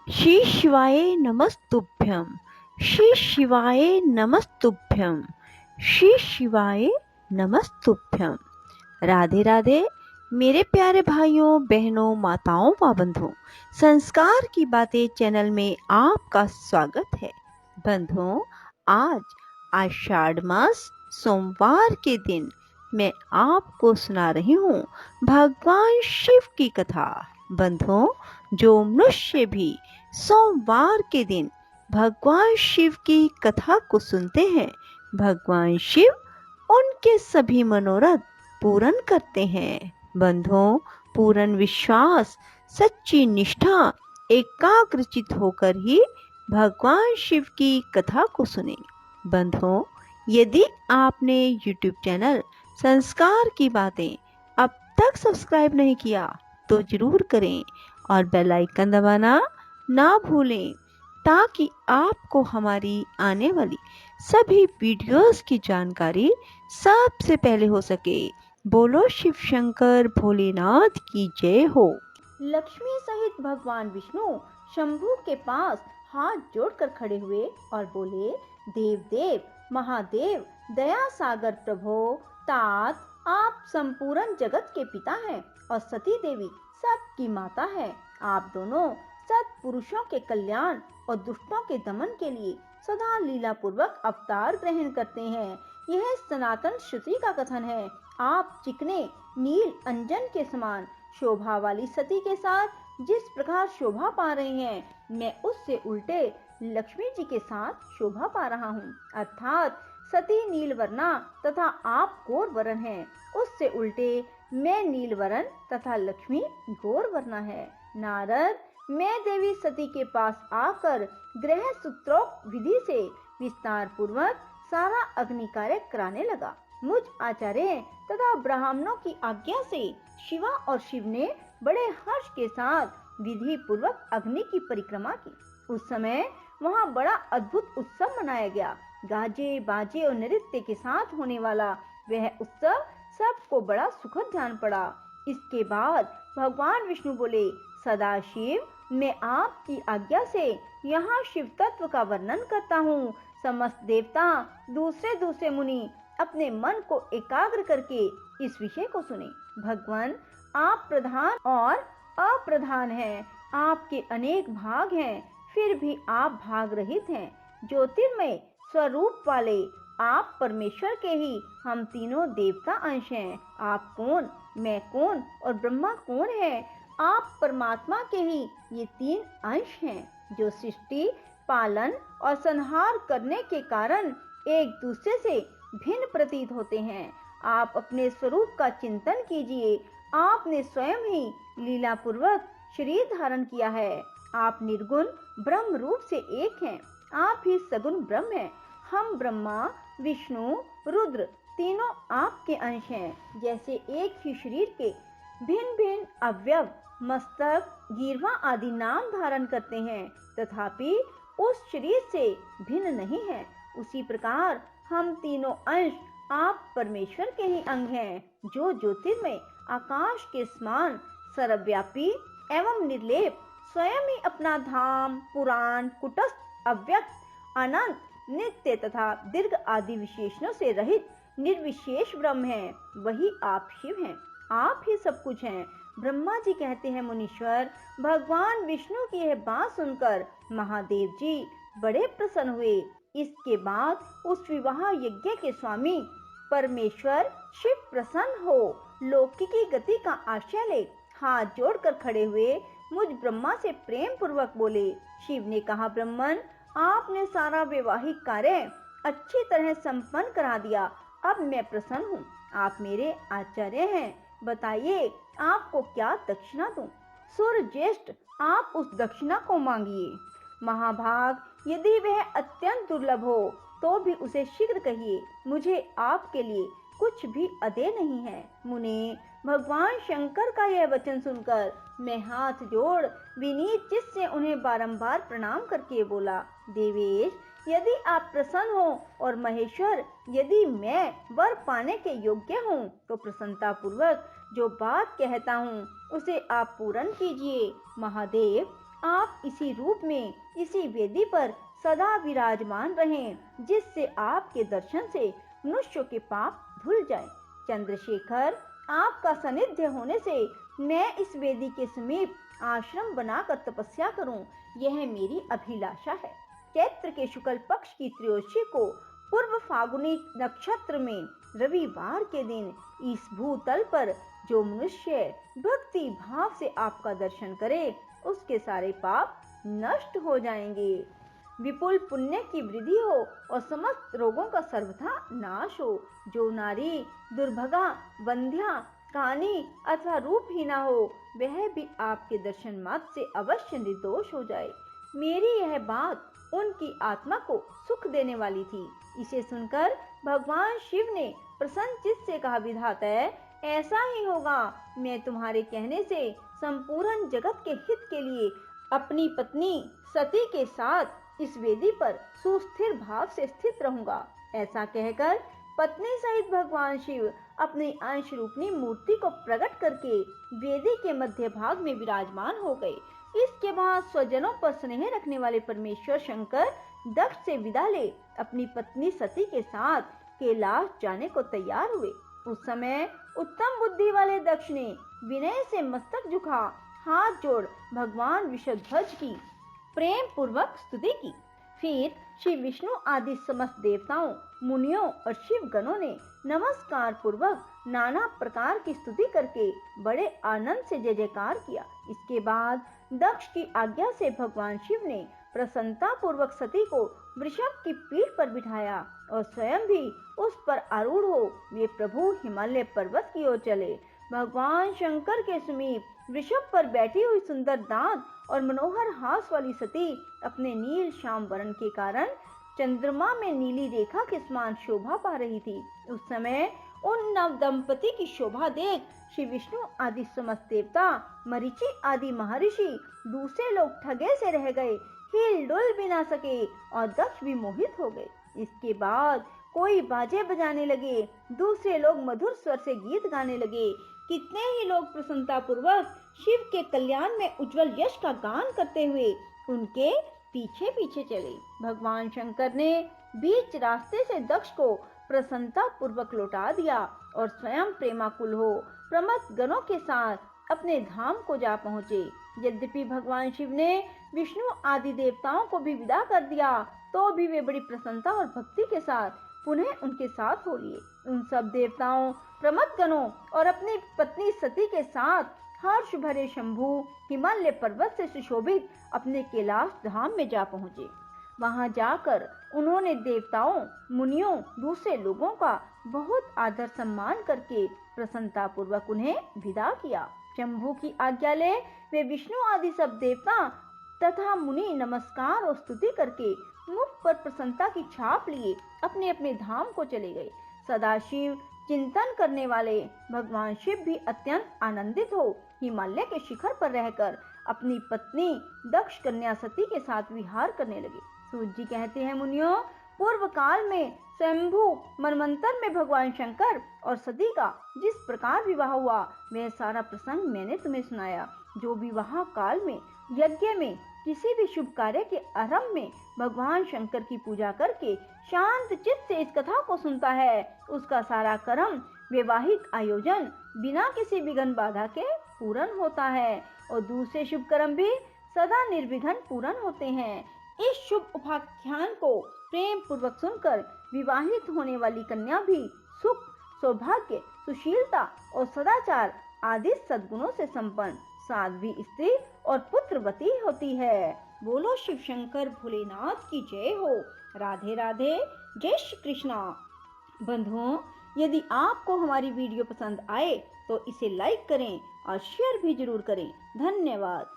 श्री शिवाय नमस्तुभ्यं। श्री शिवाय नमस्तुभ्यं। श्री शिवाय नमस्तुभ्यं। राधे राधे मेरे प्यारे भाइयों बहनों माताओं व बंधुओं, संस्कार की बातें चैनल में आपका स्वागत है। बंधुओं, आज आषाढ़ मास सोमवार के दिन मैं आपको सुना रही हूँ भगवान शिव की कथा। बंधुओं, जो मनुष्य भी सोमवार के दिन भगवान शिव की कथा को सुनते हैं, भगवान शिव उनके सभी मनोरथ पूर्ण करते हैं। बंधुओं, पूर्ण विश्वास, सच्ची निष्ठा, एकाग्रचित होकर ही भगवान शिव की कथा को सुने। बंधुओं, यदि आपने YouTube चैनल संस्कार की बातें अब तक सब्सक्राइब नहीं किया तो जरूर करें और बेल आइकन दबाना ना भूलें, ताकि आपको हमारी आने वाली सभी वीडियोस की जानकारी सबसे पहले हो सके। बोलो शिव शंकर भोलेनाथ की जय हो। लक्ष्मी सहित भगवान विष्णु शंभू के पास हाथ जोड़कर खड़े हुए और बोले, देव देव महादेव दया सागर प्रभो, तात आप संपूर्ण जगत के पिता हैं और सती देवी सबकी माता है। आप दोनों सत्पुरुषों के कल्याण और दुष्टों के दमन के लिए सदा लीला पूर्वक अवतार ग्रहण करते हैं। यह सनातन श्रुति का कथन है। आप चिकने नील अंजन के समान शोभा वाली सती के साथ जिस प्रकार शोभा पा रहे हैं, मैं उससे उल्टे लक्ष्मी जी के साथ शोभा पा रहा हूँ। अर्थात सती नीलवर्णा तथा आप गौरवर्ण हैं, उससे उल्टे मैं नीलवर्ण तथा लक्ष्मी गौरवर्णा है। नारद, मैं देवी सती के पास आकर ग्रह सूत्रोक्त विधि से विस्तार पूर्वक सारा अग्नि कार्य कराने लगा। मुझ आचार्य तथा ब्राह्मणों की आज्ञा से शिवा और शिव ने बड़े हर्ष के साथ विधि पूर्वक अग्नि की परिक्रमा की। उस समय वहाँ बड़ा अद्भुत उत्सव मनाया गया। गाजे बाजे और नृत्य के साथ होने वाला वह उत्सव सबको बड़ा सुखद जान पड़ा। इसके बाद भगवान विष्णु बोले, सदाशिव, मैं आपकी आज्ञा से यहाँ शिव तत्व का वर्णन करता हूँ। समस्त देवता दूसरे दूसरे मुनि अपने मन को एकाग्र करके इस विषय को सुने। भगवान, आप प्रधान और अप्रधान हैं, आपके अनेक भाग हैं, फिर भी आप भाग रहित हैं। ज्योतिर्मय स्वरूप वाले आप परमेश्वर के ही हम तीनों देवता अंश हैं। आप कौन, मैं कौन और ब्रह्मा कौन है? आप परमात्मा के ही ये तीन अंश हैं, जो सृष्टि, पालन और संहार करने के कारण एक दूसरे से भिन्न प्रतीत होते हैं। आप अपने स्वरूप का चिंतन कीजिए। आपने स्वयं ही लीला पूर्वक शरीर धारण किया है। आप निर्गुण ब्रह्म रूप से एक हैं। आप ही सगुण ब्रह्म हैं। हम ब्रह्मा, विष्णु, रुद्र तीनों आपके अंश हैं। जैसे एक ही शरीर के भिन्न भिन्न अवयव मस्तक, गीर्वा आदि नाम धारण करते हैं, तथापि उस शरीर से भिन्न नहीं है, उसी प्रकार हम तीनों अंश आप परमेश्वर के ही अंग हैं, जो ज्योतिर्मय आकाश के समान सर्वव्यापी एवं निर्लेप स्वयं ही अपना धाम, पुराण, कुटस्थ, अव्यक्त, अनंत, नित्य तथा दीर्घ आदि विशेषणों से रहित निर्विशेष ब्रह्म है। वही आप शिव हैं। आप ही सब कुछ हैं। ब्रह्मा जी कहते हैं, मुनीश्वर, भगवान विष्णु की यह बात सुनकर महादेव जी बड़े प्रसन्न हुए। इसके बाद उस विवाह यज्ञ के स्वामी परमेश्वर शिव प्रसन्न हो लौकिकी गति का आश्रय ले हाथ जोड़कर खड़े हुए मुझ ब्रह्मा से प्रेम पूर्वक बोले। शिव ने कहा, ब्रह्मन, आपने सारा वैवाहिक कार्य अच्छी तरह संपन्न करा दिया। अब मैं प्रसन्न हूँ। आप मेरे आचार्य हैं। बताइए, आपको क्या दक्षिणा दूं? सूर्य ज्येष्ठ, आप उस दक्षिणा को मांगिए। महाभाग, यदि वह अत्यंत दुर्लभ हो तो भी उसे शीघ्र कहिए। मुझे आपके लिए कुछ भी अदेय नहीं है। मुने, भगवान शंकर का यह वचन सुनकर मैं हाथ जोड़ विनीत चित्त से उन्हें बारंबार प्रणाम करके बोला, देवेश, यदि आप प्रसन्न हो और महेश्वर, यदि मैं वर पाने के योग्य हूँ तो प्रसन्नता पूर्वक जो बात कहता हूँ उसे आप पूर्ण कीजिए। महादेव, आप इसी रूप में इसी वेदी पर सदा विराजमान रहें, जिससे आपके दर्शन से मनुष्यों के पाप धुल जाएं। चंद्रशेखर, आपका सानिध्य होने से मैं इस वेदी के समीप आश्रम बनाकर तपस्या करूं, यह मेरी अभिलाषा है। चैत्र के शुक्ल पक्ष की त्रयोदशी को पूर्व फागुनी नक्षत्र में रविवार के दिन इस भूतल पर जो मनुष्य भक्ति भाव से आपका दर्शन करे, उसके सारे पाप नष्ट हो जाएंगे, विपुल पुण्य की वृद्धि हो और समस्त रोगों का सर्वथा नाश हो। जो नारी दुर्भगा, बंध्या, कानी अथवा रूपहीना हो, वह भी आपके दर्शन मात्र से अवश्य निर्दोष हो जाए। मेरी यह बात उनकी आत्मा को सुख देने वाली थी। इसे सुनकर भगवान शिव ने प्रसन्न चित्त से कहा, विधाता ऐसा ही होगा। मैं तुम्हारे कहने से संपूर्ण जगत के हित के लिए अपनी पत्नी सती के साथ इस वेदी पर सुस्थिर भाव से स्थित रहूंगा। ऐसा कहकर पत्नी सहित भगवान शिव अपनी अंश रूपनी मूर्ति को प्रकट करके वेदी के मध्य भाग में विराजमान हो गए। इसके बाद स्वजनों पर स्नेह रखने वाले परमेश्वर शंकर दक्ष से विदा ले अपनी पत्नी सती के साथ कैलाश जाने को तैयार हुए। उस समय उत्तम बुद्धि वाले दक्ष ने विनय से मस्तक झुका हाथ जोड़ भगवान विषध्वज की प्रेम पूर्वक स्तुति की। फिर श्री विष्णु आदि समस्त देवताओं, मुनियों और शिव गणों ने नमस्कार पूर्वक नाना प्रकार की स्तुति करके बड़े आनंद से जय जयकार किया। इसके बाद दक्ष की आज्ञा से भगवान शिव ने प्रसन्नता पूर्वक सती को वृषभ की पीठ पर बिठाया और स्वयं भी उस पर आरूढ़ हो वे प्रभु हिमालय पर्वत की ओर चले। भगवान शंकर के समीप वृषभ पर बैठी हुई सुंदर दांत और मनोहर हास वाली सती अपने नील श्याम वर्ण के कारण चंद्रमा में नीली रेखा के समान शोभा पा रही थी। उस समय उन नव दंपति की शोभा देख श्री विष्णु आदि समस्त देवता, मरीचि आदि महर्षि, दूसरे लोग ठगे से रह गए, हिल डुल भी ना सके और दक्ष भी मोहित हो गए। इसके बाद कोई बाजे बजाने लगे, दूसरे लोग मधुर स्वर से गीत गाने लगे। कितने ही लोग प्रसन्नता पूर्वक शिव के कल्याण में उज्जवल यश का गान करते हुए उनके पीछे पीछे चले। भगवान शंकर ने बीच रास्ते से दक्ष को प्रसन्नता पूर्वक लौटा दिया और स्वयं प्रेमाकुल हो प्रमथ गणों के साथ अपने धाम को जा पहुँचे। यद्यपि भगवान शिव ने विष्णु आदि देवताओं को भी विदा कर दिया, तो भी वे बड़ी प्रसन्नता और भक्ति के साथ पुनः उनके साथ हो लिए। उन सब देवताओं, प्रमथ गणों और अपनी पत्नी सती के साथ हर्ष भरे शंभु हिमालय पर्वत से सुशोभित अपने कैलाश धाम में जा पहुँचे। वहां जाकर उन्होंने देवताओं, मुनियों, दूसरे लोगों का बहुत आदर सम्मान करके प्रसन्नता पूर्वक उन्हें विदा किया। शंभु की आज्ञा ले वे विष्णु आदि सब देवता तथा मुनि नमस्कार और स्तुति करके मुख पर प्रसन्नता की छाप लिए अपने अपने धाम को चले गए। सदाशिव चिंतन करने वाले भगवान शिव भी अत्यंत आनंदित हो हिमालय के शिखर पर रहकर अपनी पत्नी दक्ष कन्या सती के साथ विहार करने लगे। सूत जी कहते हैं, मुनियों, पूर्व काल में शंभु मनवंतर में भगवान शंकर और सती का जिस प्रकार विवाह हुआ, वह सारा प्रसंग मैंने तुम्हें सुनाया। जो विवाह काल में यज्ञ में किसी भी शुभ कार्य के आरंभ में भगवान शंकर की पूजा करके शांत चित्त से इस कथा को सुनता है, उसका सारा कर्म वैवाहिक आयोजन बिना किसी विघ्न बाधा के पूर्ण होता है और दूसरे शुभ कर्म भी सदा निर्विघ्न पूर्ण होते हैं। इस शुभ उपाख्यान को प्रेम पूर्वक सुनकर विवाहित होने वाली कन्या भी सुख, सौभाग्य, सुशीलता और सदाचार आदि सद्गुणों से संपन्न साध्वी स्त्री और पुत्रवती होती है। बोलो शिव शंकर भोलेनाथ की जय हो। राधे राधे, जय श्री कृष्णा। बंधुओं, यदि आपको हमारी वीडियो पसंद आए तो इसे लाइक करें और शेयर भी जरूर करें। धन्यवाद।